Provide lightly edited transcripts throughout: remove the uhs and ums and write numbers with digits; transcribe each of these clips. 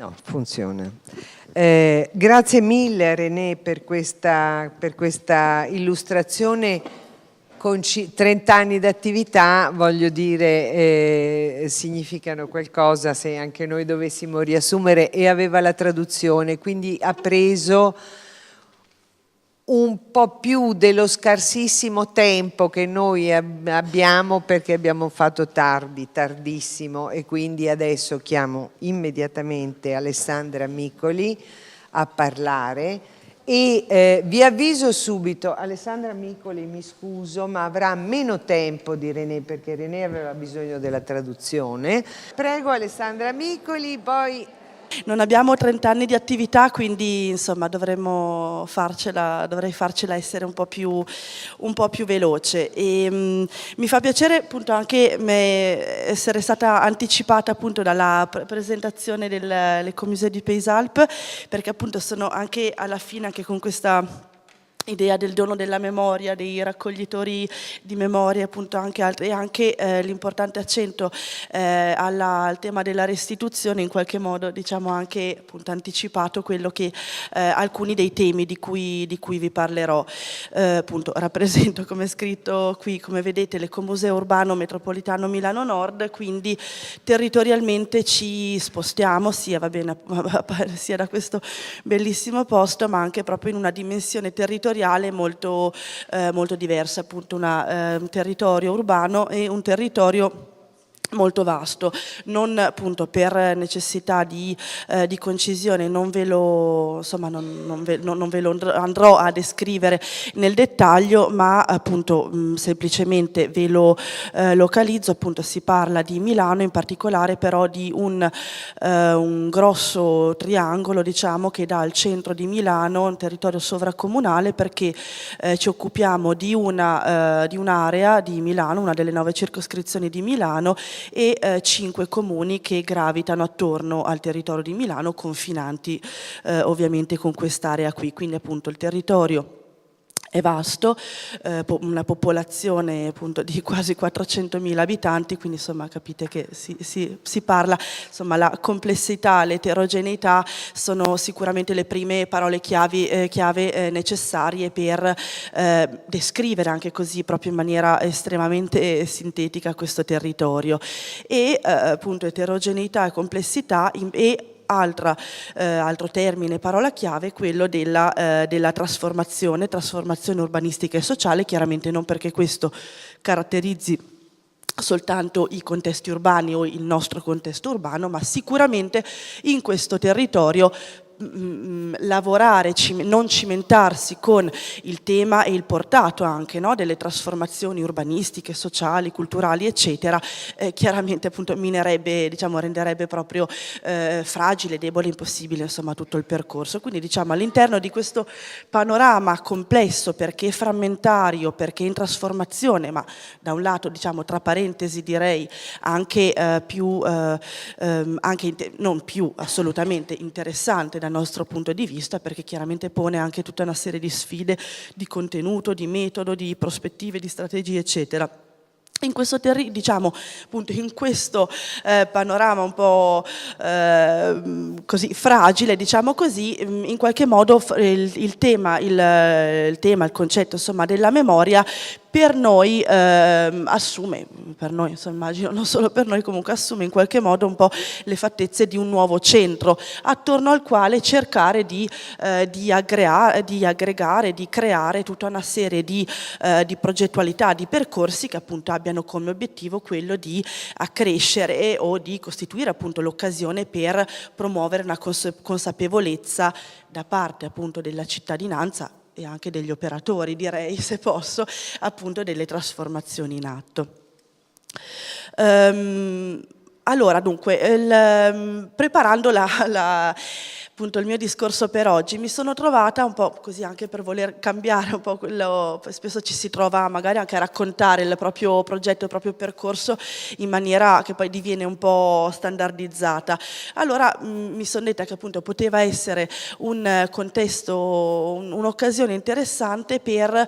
No, funziona. Grazie mille René per questa illustrazione. Con 30 anni d'attività, voglio dire, significano qualcosa se anche noi dovessimo riassumere, e aveva la traduzione, quindi ha preso un po' più dello scarsissimo tempo che noi abbiamo, perché abbiamo fatto tardissimo, e quindi adesso chiamo immediatamente Alessandra Micoli a parlare. E vi avviso subito, Alessandra Micoli, mi scuso, ma avrà meno tempo di René, perché René aveva bisogno della traduzione. Prego Alessandra Micoli, poi... Non abbiamo 30 anni di attività, quindi insomma dovrei farcela essere un po' più veloce. E, mi fa piacere appunto anche essere stata anticipata appunto dalla presentazione del Commissaire du Pays Alpes, perché appunto sono anche alla fine, anche con questa idea del dono della memoria, dei raccoglitori di memoria, appunto anche l'importante accento al tema della restituzione, in qualche modo diciamo anche appunto anticipato quello che alcuni dei temi di cui vi parlerò. Appunto rappresento, come è scritto qui, come vedete, l'Ecomuseo Urbano Metropolitano Milano Nord, quindi territorialmente ci spostiamo sia da questo bellissimo posto, ma anche proprio in una dimensione territoriale molto diversa, appunto un territorio urbano e un territorio molto vasto. Non appunto per necessità di concisione non ve lo andrò a descrivere nel dettaglio, ma appunto semplicemente ve lo localizzo. Appunto si parla di Milano, in particolare però di un grosso triangolo, diciamo, che dà al centro di Milano un territorio sovracomunale, perché ci occupiamo di un'area di Milano, una delle 9 circoscrizioni di Milano, e 5 comuni che gravitano attorno al territorio di Milano, confinanti ovviamente con quest'area qui. Quindi appunto il territorio è vasto, una popolazione appunto di quasi 400.000 abitanti, quindi insomma capite che si parla, insomma la complessità, l'eterogeneità sono sicuramente le prime parole chiave necessarie per descrivere anche così proprio in maniera estremamente sintetica questo territorio. E appunto eterogeneità e complessità e altro termine, parola chiave, quello della trasformazione urbanistica e sociale, chiaramente non perché questo caratterizzi soltanto i contesti urbani o il nostro contesto urbano, ma sicuramente in questo territorio lavorare, non cimentarsi con il tema e il portato anche, no, delle trasformazioni urbanistiche, sociali, culturali, eccetera, chiaramente appunto minerebbe, diciamo, renderebbe proprio fragile, debole, impossibile insomma tutto il percorso. Quindi diciamo all'interno di questo panorama complesso, perché frammentario, perché in trasformazione, ma da un lato diciamo tra parentesi direi anche non più assolutamente interessante dal nostro punto di vista, perché chiaramente pone anche tutta una serie di sfide di contenuto, di metodo, di prospettive, di strategie, eccetera. In questo diciamo appunto in questo panorama un po' così fragile, diciamo così, in qualche modo il concetto insomma della memoria per noi assume, per noi insomma, immagino non solo per noi, comunque assume in qualche modo un po' le fattezze di un nuovo centro attorno al quale cercare di aggregare, di creare tutta una serie di progettualità, di percorsi che appunto abbiano come obiettivo quello di accrescere o di costituire appunto l'occasione per promuovere una consapevolezza da parte appunto della cittadinanza e anche degli operatori, direi, se posso, appunto delle trasformazioni in atto. Allora, dunque, preparando appunto il mio discorso per oggi. Mi sono trovata un po' così, anche per voler cambiare un po' quello, spesso ci si trova magari anche a raccontare il proprio progetto, il proprio percorso in maniera che poi diviene un po' standardizzata. Allora mi sono detta che appunto poteva essere un contesto, un'occasione interessante per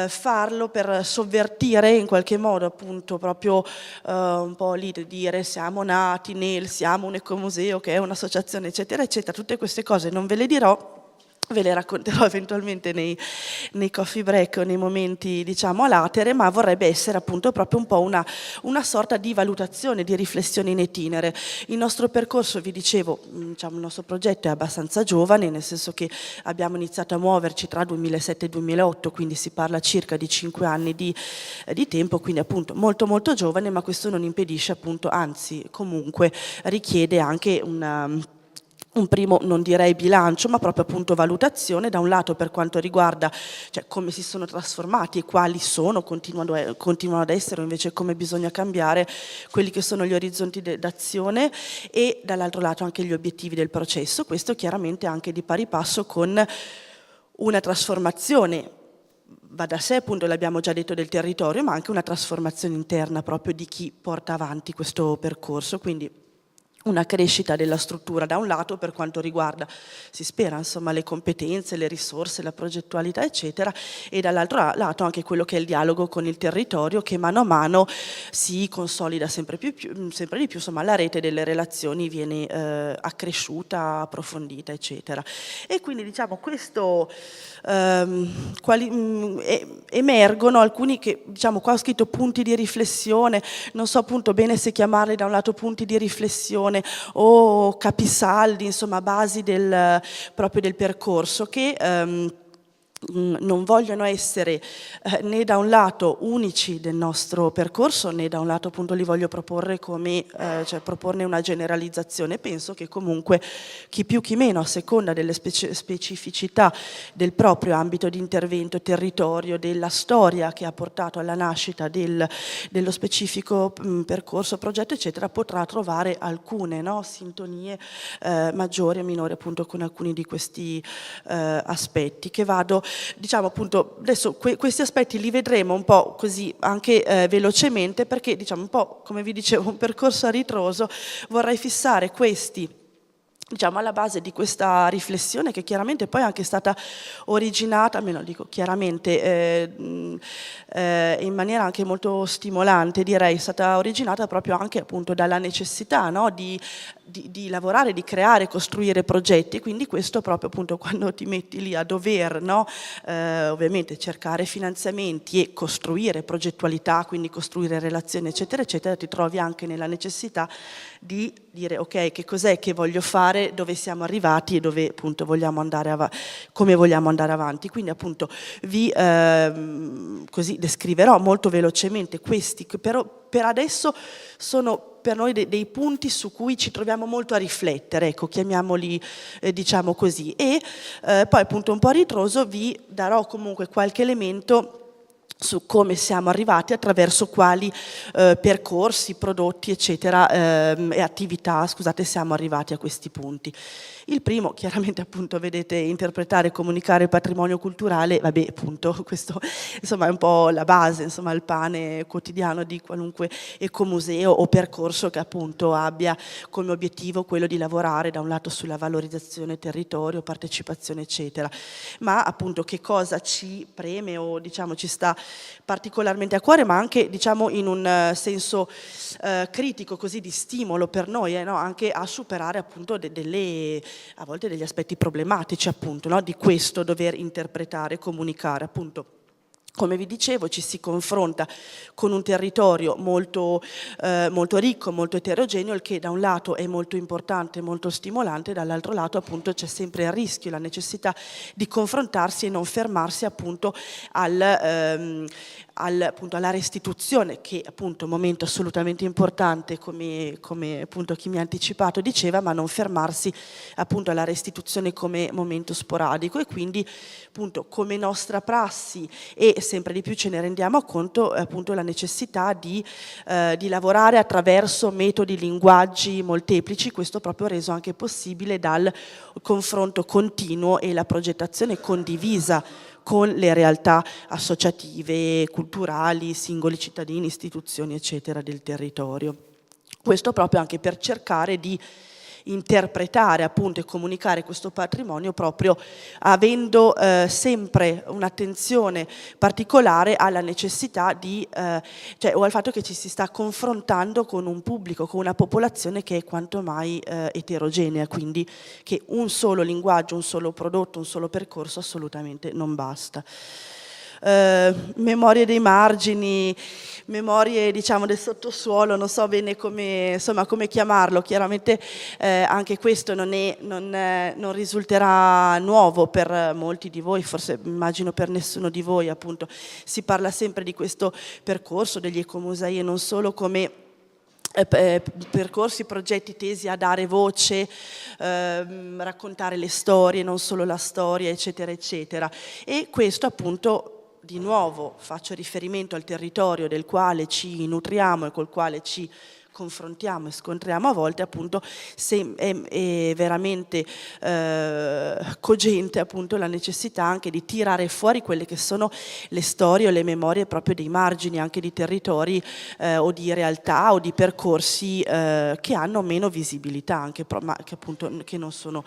farlo, per sovvertire in qualche modo appunto proprio un po' lì di dire siamo nati nel, siamo un ecomuseo che è un'associazione eccetera eccetera, tutte queste cose non ve le dirò, ve le racconterò eventualmente nei coffee break o nei momenti diciamo a latere, ma vorrebbe essere appunto proprio un po' una sorta di valutazione, di riflessione in itinere. Il nostro percorso, vi dicevo, diciamo, il nostro progetto è abbastanza giovane, nel senso che abbiamo iniziato a muoverci tra 2007 e 2008, quindi si parla circa di 5 anni di tempo, quindi appunto molto molto giovane, ma questo non impedisce appunto, anzi comunque richiede anche un primo, non direi bilancio, ma proprio appunto valutazione, da un lato per quanto riguarda cioè, come si sono trasformati e quali sono, continuano ad essere, o invece come bisogna cambiare quelli che sono gli orizzonti d'azione, e dall'altro lato anche gli obiettivi del processo, questo chiaramente anche di pari passo con una trasformazione, va da sé appunto, l'abbiamo già detto, del territorio, ma anche una trasformazione interna proprio di chi porta avanti questo percorso, quindi una crescita della struttura da un lato per quanto riguarda, si spera, insomma, le competenze, le risorse, la progettualità, eccetera, e dall'altro lato anche quello che è il dialogo con il territorio, che mano a mano si consolida sempre di più, insomma, la rete delle relazioni viene accresciuta, approfondita, eccetera. E quindi, diciamo, questo emergono alcuni che, diciamo, qua ho scritto punti di riflessione, non so appunto bene se chiamarli da un lato punti di riflessione o capisaldi, insomma basi proprio del percorso, che non vogliono essere né da un lato unici del nostro percorso, né da un lato appunto li voglio proporre come, cioè proporne una generalizzazione. Penso che comunque chi più chi meno, a seconda delle specificità del proprio ambito di intervento, territorio, della storia che ha portato alla nascita dello specifico percorso, progetto eccetera, potrà trovare alcune sintonie maggiori o minori appunto con alcuni di questi aspetti, che vado, diciamo appunto, adesso questi aspetti li vedremo un po' così anche velocemente, perché diciamo un po' come vi dicevo un percorso a ritroso, vorrei fissare questi, diciamo, alla base di questa riflessione, che chiaramente poi è anche stata originata, almeno dico chiaramente, in maniera anche molto stimolante, direi, è stata originata proprio anche appunto dalla necessità di lavorare, di creare, costruire progetti, quindi questo proprio appunto quando ti metti lì a dover ovviamente cercare finanziamenti e costruire progettualità, quindi costruire relazioni eccetera eccetera, ti trovi anche nella necessità di dire ok, che cos'è che voglio fare, dove siamo arrivati e dove appunto vogliamo andare come vogliamo andare avanti. Quindi appunto vi così descriverò molto velocemente questi, che però per adesso sono per noi dei punti su cui ci troviamo molto a riflettere, ecco, chiamiamoli diciamo così, e poi appunto un po' a ritroso vi darò comunque qualche elemento su come siamo arrivati, attraverso quali percorsi, prodotti eccetera e attività, scusate, siamo arrivati a questi punti. Il primo, chiaramente appunto vedete, interpretare e comunicare il patrimonio culturale, vabbè appunto questo insomma è un po' la base, insomma il pane quotidiano di qualunque ecomuseo o percorso che appunto abbia come obiettivo quello di lavorare da un lato sulla valorizzazione territorio, partecipazione eccetera, ma appunto che cosa ci preme o diciamo ci sta particolarmente a cuore, ma anche diciamo in un senso critico, così di stimolo per noi, anche a superare appunto a volte degli aspetti problematici appunto, di questo dover interpretare, comunicare appunto. Come vi dicevo, ci si confronta con un territorio molto, molto ricco, molto eterogeneo, il che da un lato è molto importante, molto stimolante, dall'altro lato appunto c'è sempre il rischio, la necessità di confrontarsi e non fermarsi appunto appunto alla restituzione, che appunto è un momento assolutamente importante, come appunto chi mi ha anticipato diceva, ma non fermarsi appunto alla restituzione come momento sporadico. E quindi appunto come nostra prassi, e sempre di più ce ne rendiamo conto, appunto la necessità di lavorare attraverso metodi, linguaggi molteplici, questo proprio reso anche possibile dal confronto continuo e la progettazione condivisa con le realtà associative, culturali, singoli cittadini, istituzioni, eccetera, del territorio. Questo proprio anche per cercare di interpretare appunto e comunicare questo patrimonio proprio avendo sempre un'attenzione particolare alla necessità di, o al fatto che ci si sta confrontando con un pubblico, con una popolazione che è quanto mai eterogenea, quindi che un solo linguaggio, un solo prodotto, un solo percorso assolutamente non basta. Memorie dei margini, memorie diciamo del sottosuolo, non so bene come chiamarlo, chiaramente anche questo non risulterà nuovo per molti di voi, forse immagino per nessuno di voi, appunto si parla sempre di questo percorso degli ecomusei e non solo come percorsi, progetti tesi a dare voce, raccontare le storie, non solo la storia, eccetera, eccetera. E questo appunto, di nuovo, faccio riferimento al territorio del quale ci nutriamo e col quale ci confrontiamo e scontriamo a volte, appunto è veramente cogente appunto la necessità anche di tirare fuori quelle che sono le storie o le memorie proprio dei margini anche di territori o di realtà o di percorsi che hanno meno visibilità anche, ma che appunto che non sono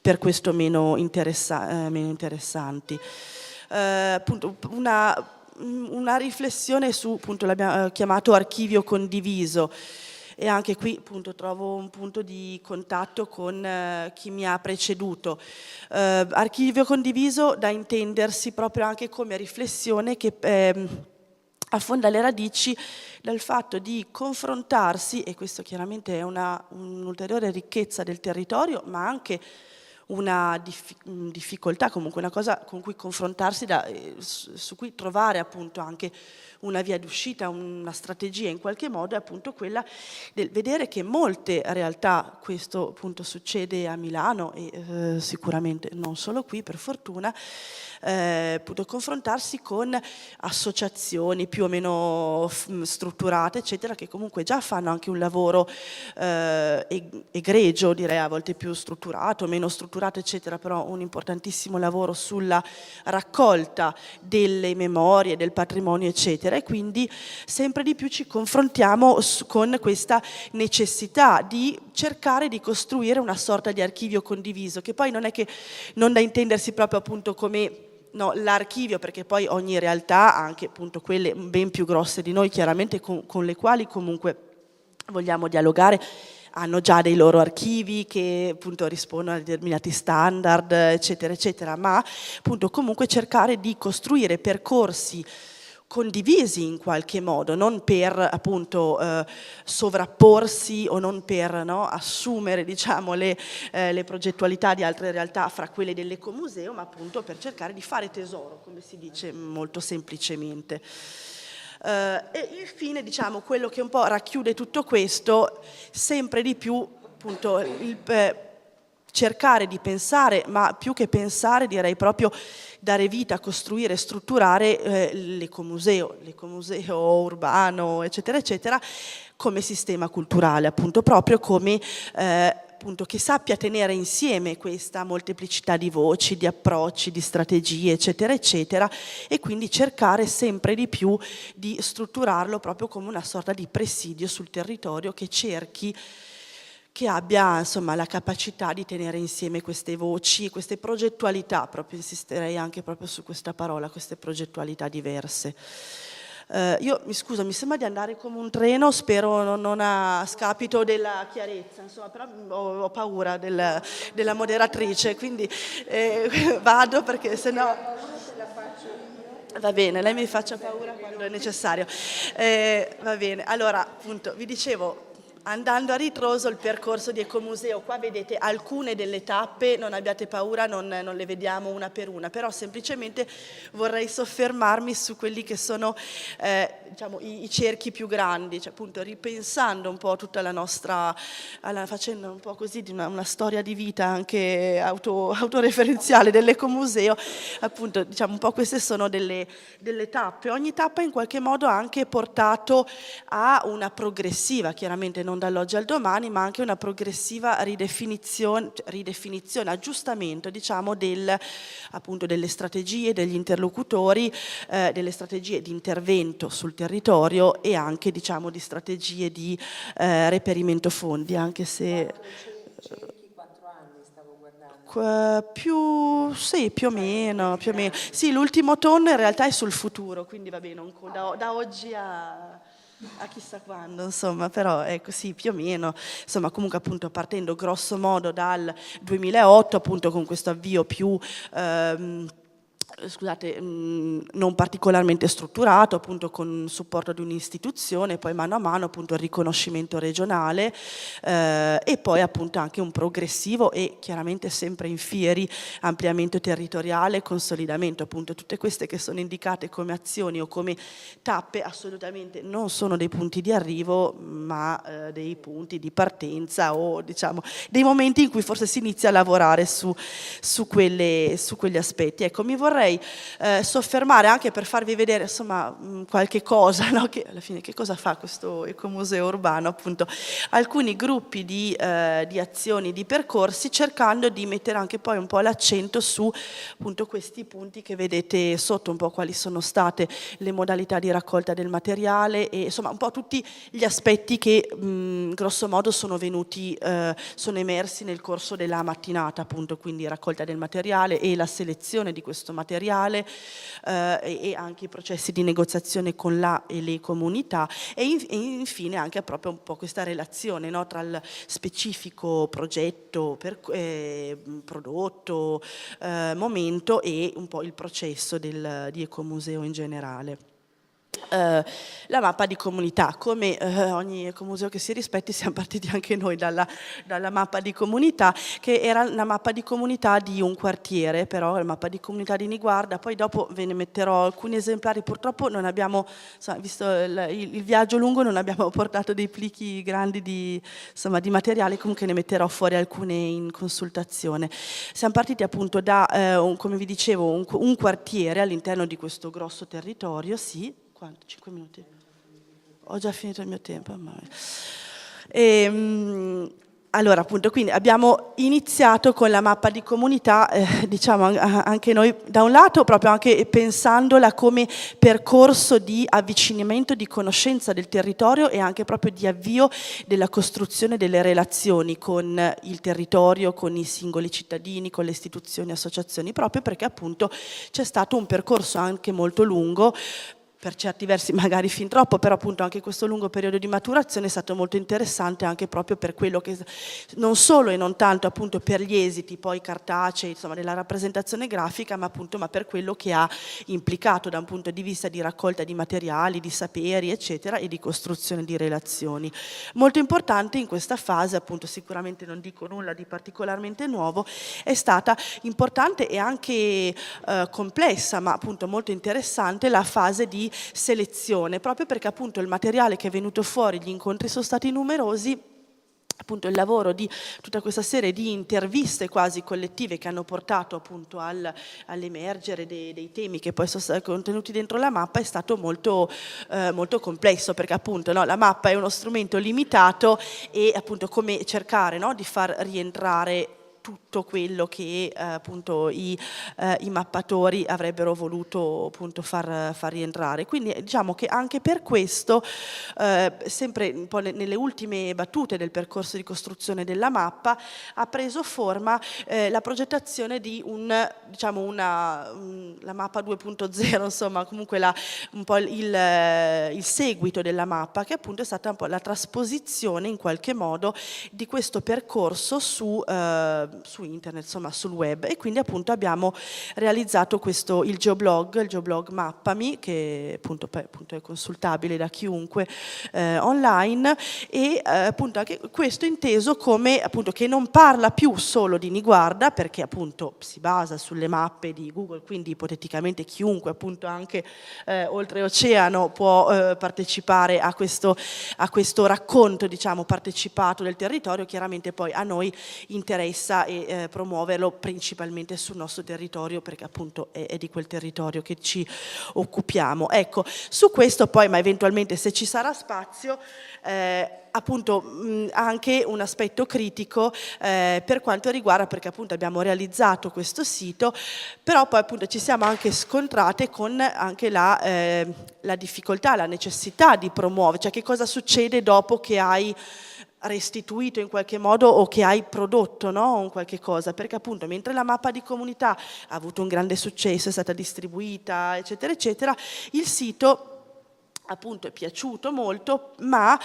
per questo meno interessanti. Appunto una riflessione su, appunto l'abbiamo chiamato archivio condiviso, e anche qui appunto trovo un punto di contatto con chi mi ha preceduto. Archivio condiviso da intendersi proprio anche come riflessione che affonda le radici dal fatto di confrontarsi, e questo chiaramente è un'ulteriore ricchezza del territorio, ma anche una difficoltà, comunque una cosa con cui confrontarsi, su cui trovare appunto anche una via d'uscita, una strategia in qualche modo, è appunto quella del vedere che molte realtà, questo appunto succede a Milano e sicuramente non solo qui per fortuna, appunto confrontarsi con associazioni più o meno strutturate eccetera, che comunque già fanno anche un lavoro egregio, direi a volte più strutturato, meno strutturato eccetera, però un importantissimo lavoro sulla raccolta delle memorie, del patrimonio eccetera, e quindi sempre di più ci confrontiamo con questa necessità di cercare di costruire una sorta di archivio condiviso, che poi non è che non da intendersi proprio appunto come l'archivio, perché poi ogni realtà, anche appunto quelle ben più grosse di noi chiaramente, con le quali comunque vogliamo dialogare, hanno già dei loro archivi che appunto rispondono a determinati standard eccetera eccetera, ma appunto comunque cercare di costruire percorsi condivisi in qualche modo, non per appunto sovrapporsi o non per assumere diciamo le progettualità di altre realtà fra quelle dell'ecomuseo, ma appunto per cercare di fare tesoro, come si dice molto semplicemente. E infine diciamo quello che un po' racchiude tutto questo, sempre di più appunto cercare di pensare, ma più che pensare direi proprio dare vita, costruire, strutturare l'ecomuseo urbano eccetera eccetera come sistema culturale, appunto proprio come appunto che sappia tenere insieme questa molteplicità di voci, di approcci, di strategie eccetera eccetera, e quindi cercare sempre di più di strutturarlo proprio come una sorta di presidio sul territorio che cerchi, che abbia insomma la capacità di tenere insieme queste voci, queste progettualità, proprio insisterei anche proprio su questa parola, queste progettualità diverse. Io mi scuso, mi sembra di andare come un treno, spero non a scapito della chiarezza, insomma, però ho paura della moderatrice, quindi vado perché sennò... Va bene, lei mi faccia paura quando è necessario. Va bene, allora appunto vi dicevo, andando a ritroso il percorso di Ecomuseo, qua vedete alcune delle tappe, non abbiate paura, non le vediamo una per una, però semplicemente vorrei soffermarmi su quelli che sono diciamo, i cerchi più grandi, cioè appunto ripensando un po' tutta la nostra, facendo un po' così di una storia di vita anche autoreferenziale dell'Ecomuseo, appunto diciamo un po' queste sono delle tappe. Ogni tappa in qualche modo ha anche portato a una progressiva, chiaramente non dall'oggi al domani, ma anche una progressiva ridefinizione, aggiustamento diciamo appunto delle strategie, degli interlocutori, delle strategie di intervento sul territorio e anche diciamo di strategie di reperimento fondi, anche se... Più o meno. Sì, l'ultimo tonno in realtà è sul futuro, quindi va bene, da oggi a chissà quando, insomma, però ecco sì, più o meno, insomma, comunque appunto partendo grosso modo dal 2008, appunto con questo avvio più non particolarmente strutturato, appunto con il supporto di un'istituzione, poi mano a mano appunto il riconoscimento regionale e poi appunto anche un progressivo e chiaramente sempre in fieri ampliamento territoriale, consolidamento, appunto tutte queste che sono indicate come azioni o come tappe assolutamente non sono dei punti di arrivo, ma dei punti di partenza o diciamo dei momenti in cui forse si inizia a lavorare su quegli aspetti. Ecco, mi vorrei soffermare anche per farvi vedere insomma qualche cosa, no? Che alla fine che cosa fa questo ecomuseo urbano, appunto alcuni gruppi di azioni, di percorsi, cercando di mettere anche poi un po' l'accento su appunto questi punti che vedete sotto, un po' quali sono state le modalità di raccolta del materiale e insomma un po' tutti gli aspetti che grosso modo sono emersi nel corso della mattinata, appunto, quindi raccolta del materiale e la selezione di questo materiale e anche i processi di negoziazione con la e le comunità e infine anche proprio un po' questa relazione, no, tra il specifico progetto, prodotto, momento e un po' il processo di Ecomuseo in generale. La mappa di comunità, come ogni ecomuseo che si rispetti siamo partiti anche noi dalla mappa di comunità che era la mappa di comunità di un quartiere, però la mappa di comunità di Niguarda, poi dopo ve ne metterò alcuni esemplari, purtroppo non abbiamo, insomma, visto il viaggio lungo non abbiamo portato dei plichi grandi di materiale, comunque ne metterò fuori alcune in consultazione. Siamo partiti appunto da, come vi dicevo, un quartiere all'interno di questo grosso territorio, sì. Quanto? 5 minuti? Ho già finito il mio tempo. Allora, appunto, quindi abbiamo iniziato con la mappa di comunità, diciamo anche noi, da un lato proprio anche pensandola come percorso di avvicinamento, di conoscenza del territorio e anche proprio di avvio della costruzione delle relazioni con il territorio, con i singoli cittadini, con le istituzioni e associazioni, proprio perché appunto c'è stato un percorso anche molto lungo, per certi versi magari fin troppo, però appunto anche questo lungo periodo di maturazione è stato molto interessante anche proprio per quello che, non solo e non tanto appunto per gli esiti poi cartacei, insomma della rappresentazione grafica, ma appunto per quello che ha implicato da un punto di vista di raccolta di materiali, di saperi, eccetera, e di costruzione di relazioni. Molto importante in questa fase, appunto sicuramente non dico nulla di particolarmente nuovo, è stata importante e anche complessa, ma appunto molto interessante la fase di selezione, proprio perché appunto il materiale che è venuto fuori, gli incontri sono stati numerosi, appunto il lavoro di tutta questa serie di interviste quasi collettive che hanno portato appunto all'emergere dei temi che poi sono stati contenuti dentro la mappa è stato molto, molto complesso, perché appunto no, la mappa è uno strumento limitato e appunto come cercare, no, di far rientrare tutto quello che appunto i mappatori avrebbero voluto appunto far rientrare. Quindi diciamo che anche per questo, sempre un po' nelle ultime battute del percorso di costruzione della mappa, ha preso forma la progettazione di la mappa 2.0, insomma comunque un po' il seguito della mappa, che appunto è stata un po' la trasposizione in qualche modo di questo percorso su su internet, insomma sul web, e quindi appunto abbiamo realizzato il geoblog Mappami, che appunto è consultabile da chiunque online, e appunto anche questo inteso come appunto che non parla più solo di Niguarda, perché appunto si basa sulle mappe di Google, quindi ipoteticamente chiunque appunto anche oltreoceano può partecipare a questo racconto, diciamo, partecipato del territorio. Chiaramente poi a noi interessa promuoverlo principalmente sul nostro territorio, perché appunto è di quel territorio che ci occupiamo. Ecco, su questo poi, ma eventualmente se ci sarà spazio, appunto anche un aspetto critico per quanto riguarda, perché appunto abbiamo realizzato questo sito, però poi appunto ci siamo anche scontrate con anche la difficoltà, la necessità di promuovere, cioè che cosa succede dopo che hai restituito in qualche modo o che hai prodotto, no? Un qualche cosa, perché appunto mentre la mappa di comunità ha avuto un grande successo, è stata distribuita eccetera eccetera, il sito appunto è piaciuto molto, ma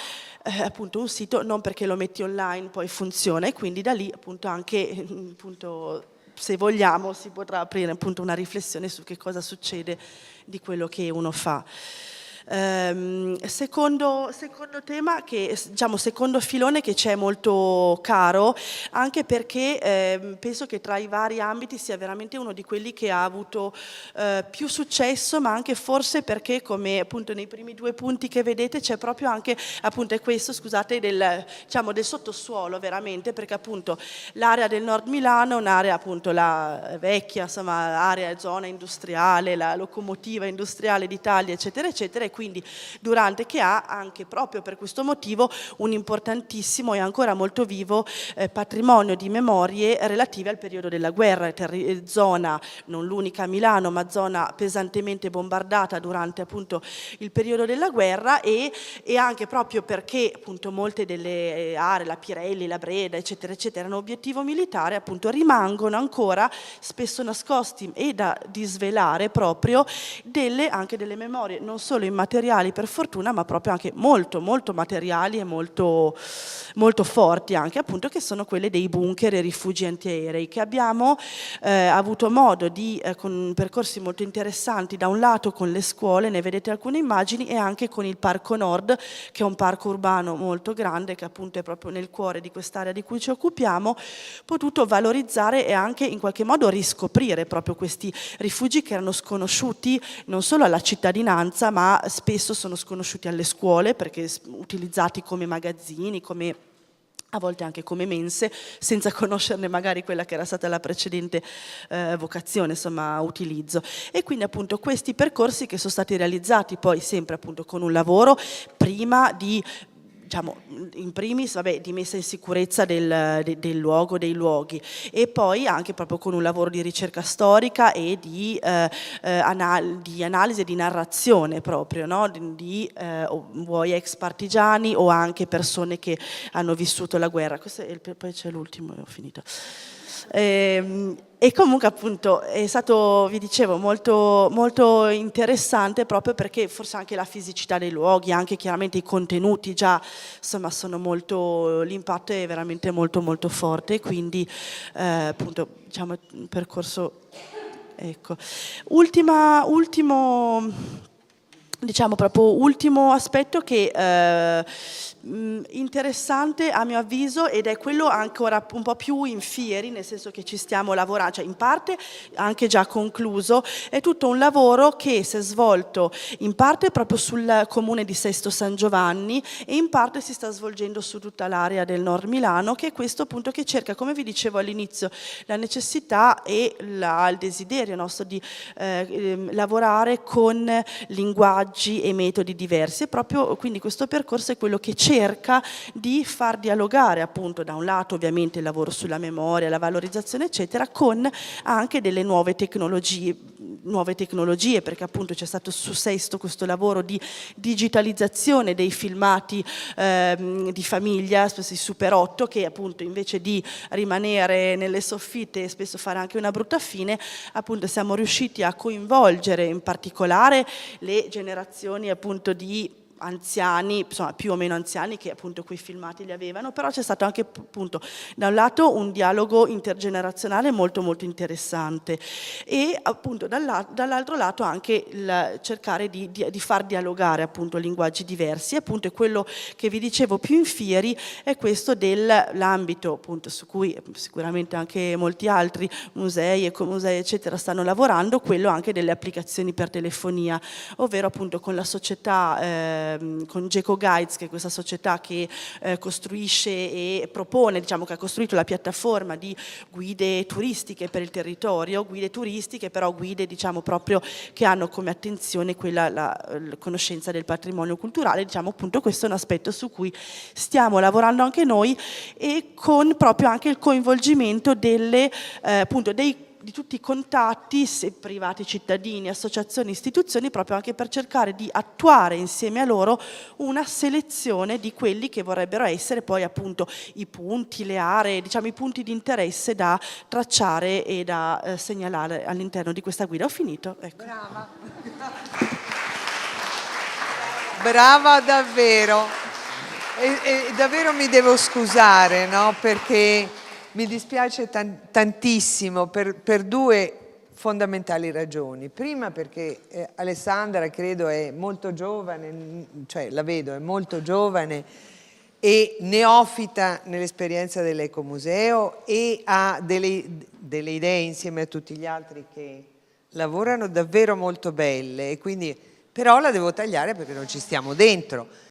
appunto un sito non perché lo metti online poi funziona, e quindi da lì appunto anche appunto, se vogliamo si potrà aprire appunto una riflessione su che cosa succede di quello che uno fa. Secondo tema, diciamo secondo filone che ci è molto caro, anche perché penso che tra i vari ambiti sia veramente uno di quelli che ha avuto più successo, ma anche forse perché, come appunto nei primi due punti che vedete, c'è proprio anche appunto è questo, scusate, diciamo del sottosuolo veramente, perché appunto l'area del Nord Milano è un'area appunto la vecchia, insomma, area zona industriale, la locomotiva industriale d'Italia eccetera eccetera, e quindi Durante, che ha anche proprio per questo motivo un importantissimo e ancora molto vivo patrimonio di memorie relative al periodo della guerra, zona non l'unica a Milano, ma zona pesantemente bombardata durante appunto il periodo della guerra, e anche proprio perché appunto molte delle aree, la Pirelli, la Breda eccetera eccetera, erano obiettivo militare, appunto rimangono ancora spesso nascosti e da disvelare proprio anche delle memorie non solo immateriali per fortuna, ma proprio anche molto molto materiali e molto, molto forti anche, appunto, che sono quelle dei bunker e rifugi antiaerei, che abbiamo avuto modo di, con percorsi molto interessanti, da un lato con le scuole, ne vedete alcune immagini, e anche con il Parco Nord, che è un parco urbano molto grande, che appunto è proprio nel cuore di quest'area di cui ci occupiamo, potuto valorizzare e anche in qualche modo riscoprire proprio questi rifugi che erano sconosciuti non solo alla cittadinanza, ma spesso sono sconosciuti alle scuole, perché utilizzati come magazzini, a volte anche come mense, senza conoscerne magari quella che era stata la precedente vocazione, insomma, utilizzo. E quindi appunto questi percorsi che sono stati realizzati poi sempre appunto con un lavoro prima di, diciamo, in primis di messa in sicurezza del luogo, dei luoghi, e poi anche proprio con un lavoro di ricerca storica e di analisi e di narrazione proprio, no? Vuoi ex partigiani o anche persone che hanno vissuto la guerra. Poi c'è l'ultimo e ho finito. E comunque appunto è stato, vi dicevo, molto, molto interessante, proprio perché forse anche la fisicità dei luoghi, anche chiaramente i contenuti già, insomma, sono molto, l'impatto è veramente molto molto forte, quindi appunto diciamo un percorso, ecco. Ultimo aspetto che interessante a mio avviso, ed è quello ancora un po' più in fieri, nel senso che ci stiamo lavorando, cioè in parte anche già concluso, è tutto un lavoro che si è svolto in parte proprio sul comune di Sesto San Giovanni e in parte si sta svolgendo su tutta l'area del Nord Milano, che è questo appunto che cerca, come vi dicevo all'inizio, la necessità e il desiderio nostro di lavorare con linguaggi e metodi diversi, e proprio quindi questo percorso è quello che cerca di far dialogare appunto da un lato ovviamente il lavoro sulla memoria, la valorizzazione eccetera, con anche delle nuove tecnologie, perché appunto c'è stato su Sesto questo lavoro di digitalizzazione dei filmati di famiglia, spesso i Super 8, che appunto invece di rimanere nelle soffitte e spesso fare anche una brutta fine, appunto siamo riusciti a coinvolgere in particolare le generazioni appunto di anziani, insomma più o meno anziani, che appunto quei filmati li avevano, però c'è stato anche appunto da un lato un dialogo intergenerazionale molto molto interessante e appunto dall'altro lato anche il cercare di far dialogare appunto linguaggi diversi. Appunto è quello che vi dicevo più in fieri, è questo dell'ambito appunto su cui sicuramente anche molti altri musei, ecomusei eccetera stanno lavorando, quello anche delle applicazioni per telefonia, ovvero appunto con la società con Geco Guides, che è questa società che costruisce e propone, diciamo che ha costruito la piattaforma di guide turistiche per il territorio, guide turistiche però guide diciamo proprio che hanno come attenzione quella la conoscenza del patrimonio culturale, diciamo appunto questo è un aspetto su cui stiamo lavorando anche noi e con proprio anche il coinvolgimento delle appunto di tutti i contatti, se privati, cittadini, associazioni, istituzioni, proprio anche per cercare di attuare insieme a loro una selezione di quelli che vorrebbero essere poi appunto i punti, le aree, diciamo i punti di interesse da tracciare e da segnalare all'interno di questa guida. Ho finito. Ecco. Brava. Brava davvero. E davvero mi devo scusare, no? Perché mi dispiace tantissimo per due fondamentali ragioni. Prima perché Alessandra credo è molto giovane, cioè la vedo, è molto giovane e neofita nell'esperienza dell'Ecomuseo e ha delle idee insieme a tutti gli altri che lavorano davvero molto belle e quindi però la devo tagliare perché non ci stiamo dentro.